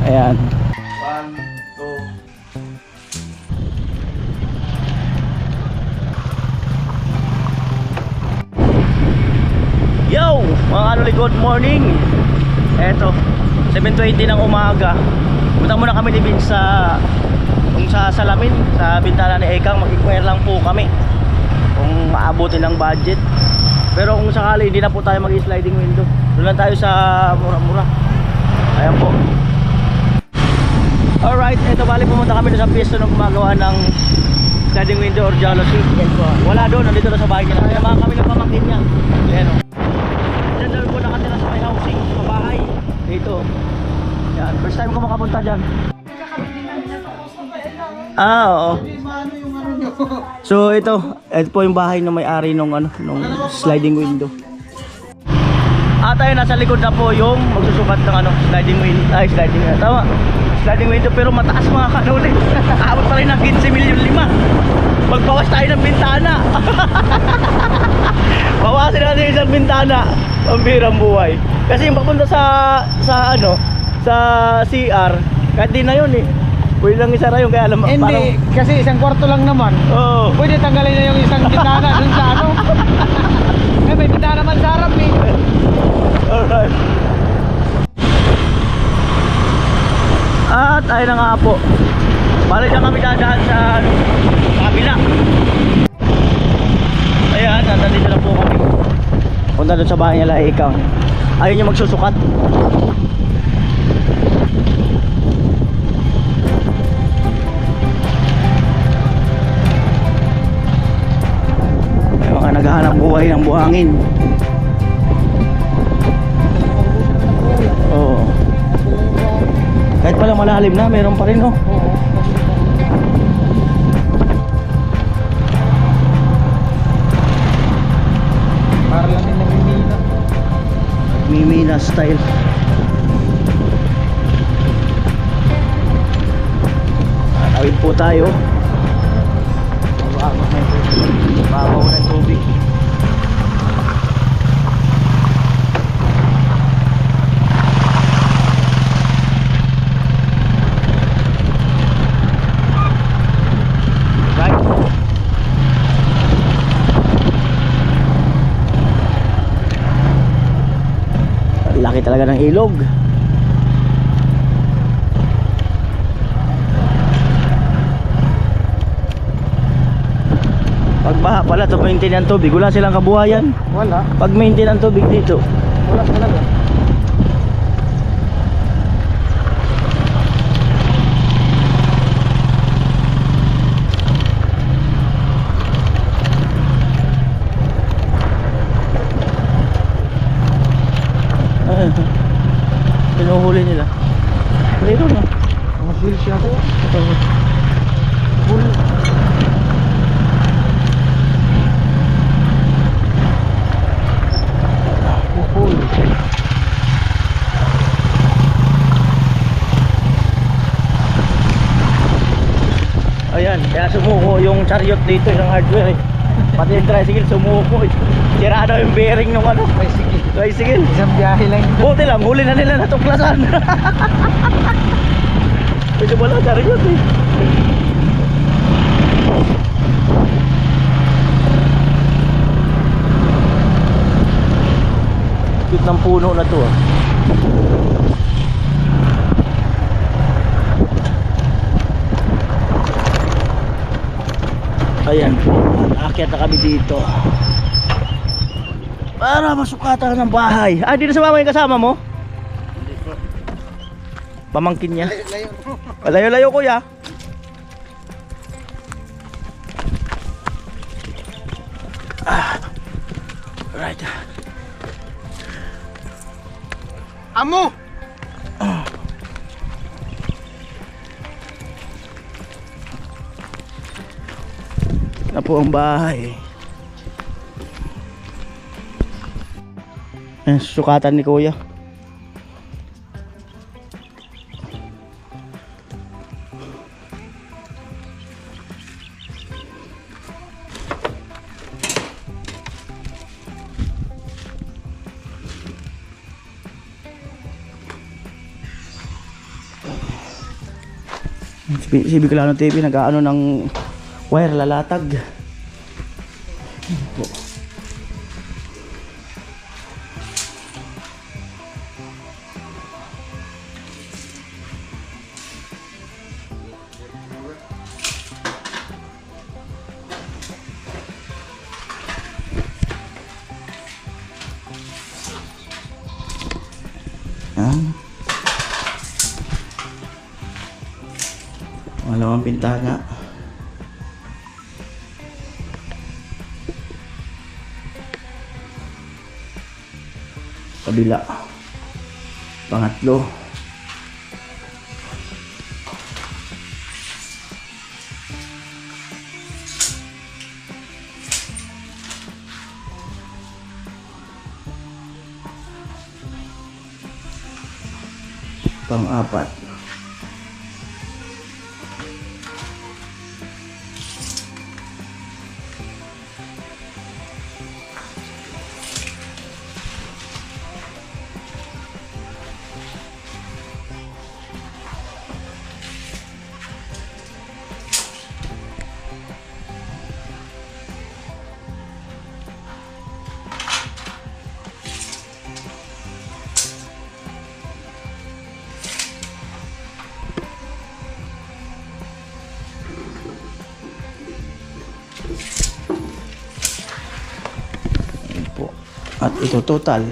Ayan. 1, 2. Yo! Mga kanuli, good morning. Eto, 7:20 ng umaga. Punta muna kami ni Vince sa salamin, sa bintana ni Ekang. Mag-inquire lang po kami kung maabutin ng budget. Pero kung sakali hindi na po tayo mag-sliding window, doon lang tayo sa mura-mura. Ayan po. Alright, eto bali pumunta kami sa pwesto ng gumagawa ng sliding window or jealousy. Wala doon, nandito na sa bahay niya. Kaya mga kami ng pamangkin niya. Ayan o. Diyan daw po nakatira sa may housing, sa bahay. Dito. Yan, first time ko makapunta dyan. Oo. So ito po yung bahay na may-ari nung sliding window. At ayun, nasa likod na po yung magsusukat ng sliding window. Ay, sliding window. Tama. Sliding window, pero mataas mga kanuli. Aabot pa rin ng 15 milyon 5. Magbawas tayo ng bintana. Bawasin natin isang bintana. Pambirang buhay. Kasi yung papunta sa CR, kahit di na yun eh. Pwede lang isara yung kaya alam. Hindi, parang... kasi isang kwarto lang naman. Oo. Pwede tanggalin na yung isang bintana dun sa Eh, may bintana naman sa harap eh. Alright. At ayun na nga po. Balik na kami dadaan sa kabila. Ayan, nandito na po kami. Punta doon sa bahay nila ikaw. Ayun yung magsusukat. May mga naghahanap buhay ng buhangin. Oo. Kahit pala malalim na, meron pa rin oh. Para lang yung namimina. Mimina style. Awit po tayo. Babaw ng tubig. Right. Laki talaga ng ilog. Pag baha pala to maintain ang tubig, wala silang kabuhayan. Wala. Pag maintain ang tubig dito, Wala talaga. pinuhuli nila. Meron na. Mga shield siya ko. Full. Full. Ayan, kaya sumuko yung chariot dito ng hardware eh. Pati yung tricycle sumuko eh. Sira daw yung bearing ng tricycle. Isang biyahe lang ito. Buti lang, huli na nila natuklasan. Pwede wala chariot eh. Cute ng puno na to ah. Ayan po, aakyat na kami dito para masukatan ng bahay. Ah, dito sa mama yung kasama mo? Hindi po. Pamangkin niya. Layo. Layo-layo kuya. Right. Amo! Na po ang bahay. Ayan, sukatan ni kuya. Si Bicolano TV nag-aano ng wire lalatag. Po. Yan. Malawang pintana. Kabila. Pangatlo. Pang-apat. Po. At ito total.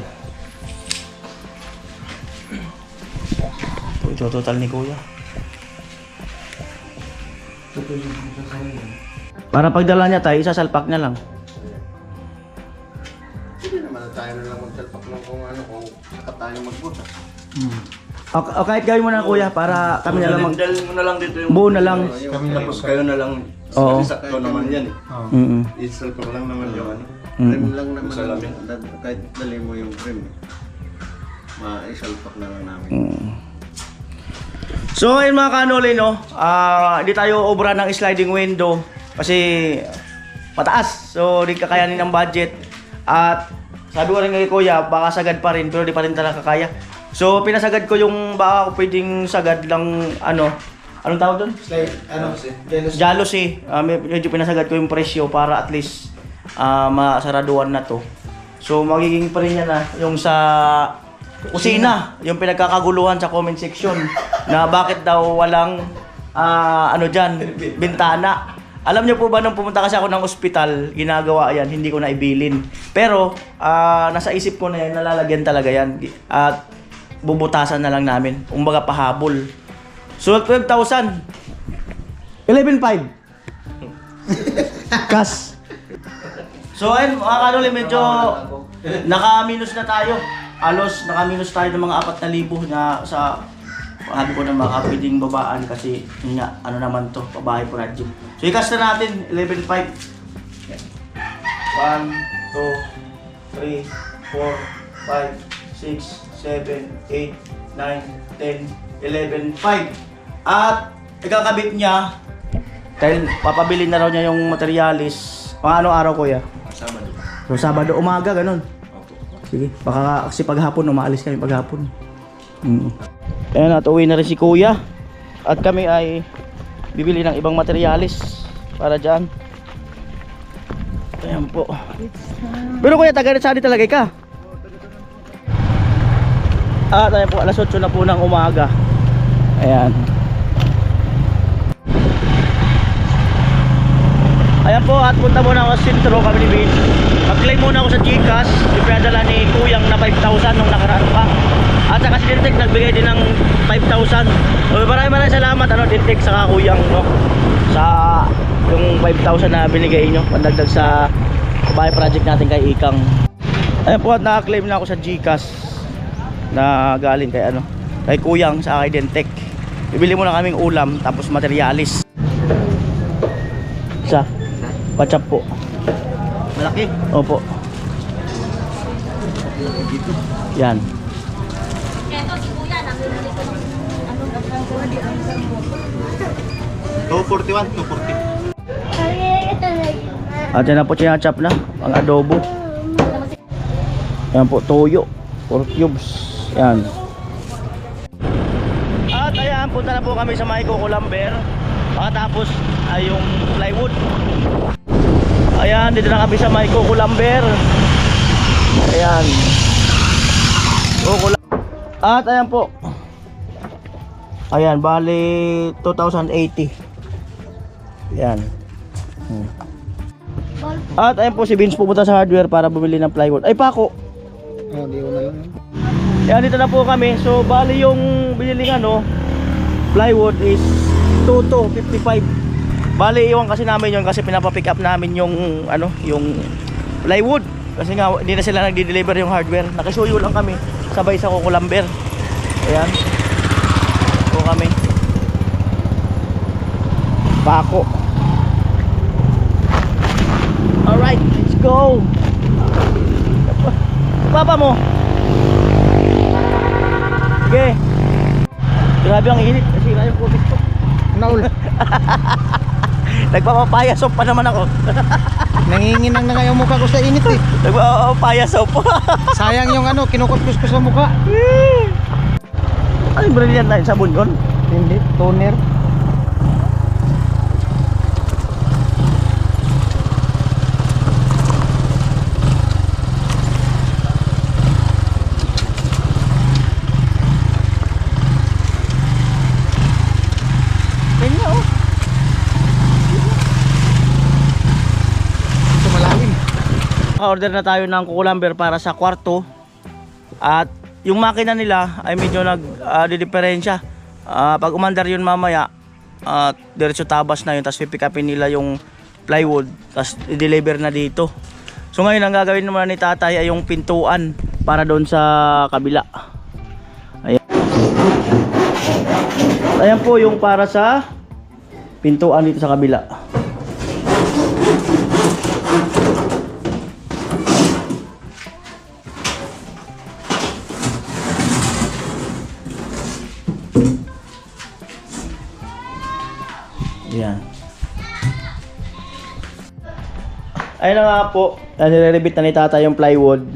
Ito total ni Kuya. Para pagdala niya tayo, isasalpak na lang. Hindi naman tayo na lang magsalpak ng kung ano, kung saka tayo magbutas. O kahit gawin mo na Kuya, para kami na lang Dalhin mo na lang dito yung... buo na lang. Kami tapos kayo na lang. Oo. Kasi sakto naman yan eh. Mm-mm. I-salpak lang naman yung ano. Mm. Frame lang naman. Salamin. Kahit dali mo yung frame. Ma-isalpak na lang namin. So ayun mga kanoli, no, hindi tayo obra ng sliding window kasi mataas, so hindi kakayanin ng budget. At sabi ko rin kay Kuya, baka sagad pa rin pero di pa rin talaga kakaya. So pinasagad ko yung baka pwedeng sagad lang, anong tawag doon? Jealousy. Medyo pinasagad ko yung presyo para at least masaraduan na to. So magiging pa rin yan yung sa kusina, yung pinagkakaguluhan sa comment section na bakit daw walang dyan, bintana. Alam niyo po ba nung pumunta kasi ako ng ospital, ginagawa yan, hindi ko na ibilin. Pero nasa isip ko na yan, nalalagyan talaga yan. At bubutasan na lang namin, kumbaga pahabol. So 12,000. 11,500. Cash. So ayun mga kanoli, medyo naka-minus na tayo. Alos naka-minus tayo ng mga 4,000 na sa sabi ko na baka pwedeng babaan kasi yun nga, naman to, pabahay project. So i-cash na natin 11,500. 1, 2, 3, 4, 5, 6, 7, 8, 9, 10, 11,500. At ikakabit niya dahil papabili na raw niya yung materialis. Mga anong araw Kuya? Sabado. So Sabado umaga, ganun. Sige, baka kasi paghapon, umaalis kami paghapon. Ayan, at uwi na rin si Kuya. At kami ay bibili ng ibang materialis para dyan. Ayan po. Pero Kuya, taga-Rizali talaga ka? At ayan po, alas 8 na po ng umaga. Ayan. Ayan po, at punta muna ako sa sentro, kami ni Vince. Mag-claim muna ako sa GCash, yung pinadala ni Kuyang na 5,000 nung nakaraan pa. At saka si Dintek nagbigay din ng 5,000. So, maraming salamat Dintek saka Kuyang, no, sa yung 5,000 na binigay nyo pandagdag sa bahay project natin kay Ikang. Ayan po, at naka-claim na ako sa GCash na galing kay kay Kuyang sa kay Dintek. Bibili muna kaming ulam tapos materialis. Isa pachap po. Malaki? Opo. Yan. Ito si Kuya, nabili ko ng ano 241, 240. At yan na po chinachap na ang adobo. Yan po, toyo 4 cubes. Yan. At ayan, Ayan, punta na po kami sa may Kukulamber. Pagkatapos ay yung plywood. Ayan, dito na kami sa may Kukulamber. Ayan. At ayan po. Ayan, bali 2,080. Ayan. At ayan po si Vince pupunta sa hardware para bumili ng plywood. Ay, pako. Oh, di ko na lang. Ayan, dito na po kami. So, bali yung biniling plywood is 2,255. Bali, iwan kasi namin yun kasi pinapapick up namin yung yung plywood. Kasi nga, hindi na sila nagdi-deliver yung hardware. Nakisuyo lang kami, sabay sa Kukulamber. Ayan. Po kami. Pako. Alright, let's go. Papa mo. Okay. Grabe ang init kasi yung COVID ko. Naul. Nagpapapaya soap pa naman ako. Nanginginang na nga yung mukha ko sa init eh. Nagpapapaya soap. Sayang yung kinukuskus ko sa mukha. Ano yung brilliant na yun? Sabon yun? Hindi, toner. Kanya oh. Ito malalim. Order na tayo ng Kukulamber para sa kwarto. At yung makina nila ay medyo nagdidiferensya. Pag umandar yun mamaya, diretso tabas na yun. Tapos pipick upin nila yung plywood. Tapos i-deliver na dito. So ngayon ang gagawin naman ni tatay ay yung pintuan para doon sa kabila. Ayan. Ayan po yung para sa pintuan dito sa kabila. Ayan. Ayun na nga po, nire-rebit na ni tata yung plywood.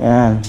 Ayan.